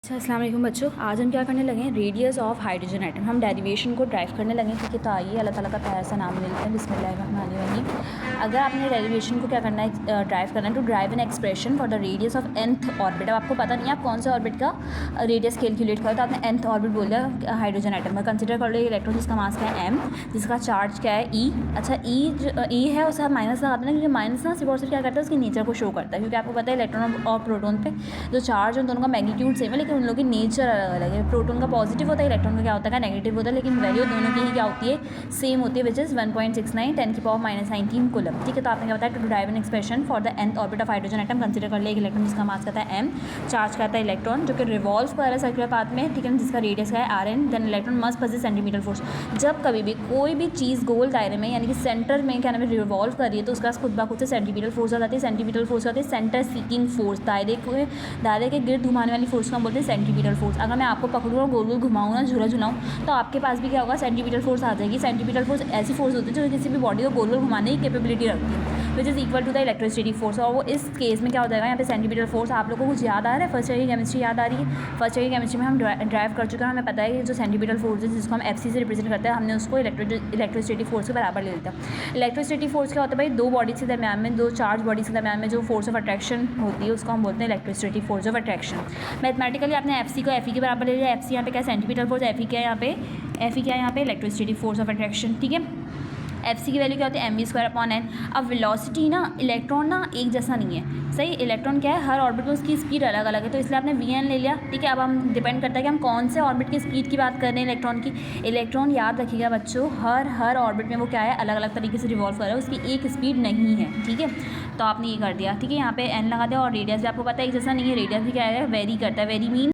अस्सलाम वालेकुम बच्चों, आज हम क्या करने लगे हैं, रेडियस ऑफ हाइड्रोजन एटम। हम डेरिवेशन को ड्राइव करने लगे, ठीक है। तो आइए अल्लाह ताला का प्यारा सा नाम लेते हैं, बिस्मिल्लाहिर्रहमानिर्रहीम। अगर आपने डेरिवेशन को क्या करना है, ड्राइव करना है, to derive an expression for the radius of nth orbit. अब आपको पता नहीं है आप कौन से ऑर्बिट का रेडियस कैलकुलेट करो, तो आपने nth ऑर्बिट बोल दिया हाइड्रोजन एटम का। कंसिडर कर लो इलेक्ट्रॉन जिसका मास क्या है m, जिसका चार्ज क्या है e। अच्छा e है उसका माइनस लगा देना, क्योंकि माइनस ना सिर्फ और सिर्फ क्या करता है, उसकी नेचर को शो करता है। क्योंकि आपको पता है इलेक्ट्रॉन और प्रोटॉन पे जो चार्ज है उन दोनों का मैग्नीट्यूड सेम है, लेकिन उन लोगों की नेचर अलग अलग है। प्रोटॉन का पॉजिटिव होता है, इलेक्ट्रॉन का क्या होता है, नेगेटिव होता है, लेकिन वैल्यू दोनों की ही क्या होती है, सेम होती है, विच इज़ 1.69 10⁻⁻19 कूलम। ठीक है। तो आपने क्या बताया, to derive an expression for the nth orbit of hydrogen atom. Consider कर ले एक इलेक्ट्रॉन जिसका मास कहता है m, चार्ज कहता है इलेक्ट्रॉन, जो कि रिवॉल्व कर रहा है सर्कुलर पाथ में, ठीक है, जिसका रेडियस है rn। Then electron must possess centimetre force. जब कभी भी कोई भी चीज़ गोल दायरे में यानी कि सेंटर में क्या नाम है रिवॉल्व कर रही है, तो उसका खुद ब खुद से सेंटीमीटर फोर्स आ जाती है। सेंटीमीटर फोर्स आती है सेंटर सीकिंग फोर्स, दायरे के गिर्द घुमाने वाली फोर्स को हम बोलते हैं सेंटीमीटर फोर्स। अगर मैं आपको पकड़ूँ और गोल गोल घुमाऊँ ना, झूला झुलाऊँ, तो आपके पास भी क्या होगा, सेंटीमीटर फोर्स आ जाएगी। सेंटीमीटर फोर्स ऐसी फोर्स होती है जो किसी भी बॉडी को गोल गोल घुमाने की कैपेबिलिटी रखती है, which is equal to the electrostatic force. और वो इस केस में क्या हो जाएगा, यहाँ पे सेंटीमीटर फोर्स। आप लोगों को कुछ याद आ रहा है, फर्स्ट ईयर की केमिस्ट्री याद आ रही है। फर्स्ट ईयर की केमिस्ट्री में हम ड्राइव कर चुके हैं, हमें पता है कि जो सेंटीमीटर फोर्स है जिसको हम FC से रिप्रेजेंट करते हैं, हमने उसको इलेक्ट्रोस्टैटिक फोर्स के बराबर ले लेता है। इलेक्ट्रोस्टैटिक फोर्स क्या होता है भाई, दो बॉडीज के दरमियान में, दो चार्ज बॉडीज के दरमियान में जो फोर्स ऑफ अट्रैक्शन होती है उसको हम बोलते हैं electrostatic force of attraction. Mathematically आपने FC को FE के बराबर ले लिया। FC यहाँ पे क्या है, सेंटीमीटर फोर्स, FE क्या है यहाँ पे, FE क्या है यहाँ पे, इलेक्ट्रोस्टैटिक फोर्स ऑफ अट्रैक्शन। ठीक है। FC की वैल्यू क्या होती है, mv²/n। अब वेलोसिटी ना, इलेक्ट्रॉन ना एक जैसा नहीं है, सही। इलेक्ट्रॉन क्या है, हर ऑर्बिट में उसकी स्पीड अलग अलग है, तो इसलिए आपने vn ले लिया। ठीक है। अब हम डिपेंड करता है कि हम कौन से ऑर्बिट की स्पीड की बात कर रहे हैं इलेक्ट्रॉन की। इलेक्ट्रॉन याद रखिएगा बच्चों, हर ऑर्बिट में वो क्या है, अलग अलग तरीके से रिवॉल्व कर रहा है, उसकी एक स्पीड नहीं है। ठीक है। तो आपने ये कर दिया, ठीक है। यहाँ पे n लगा दिया, और रेडियस भी आपको पता है एक जैसा नहीं है, रेडियस भी क्या है, वेरी करता है। Very mean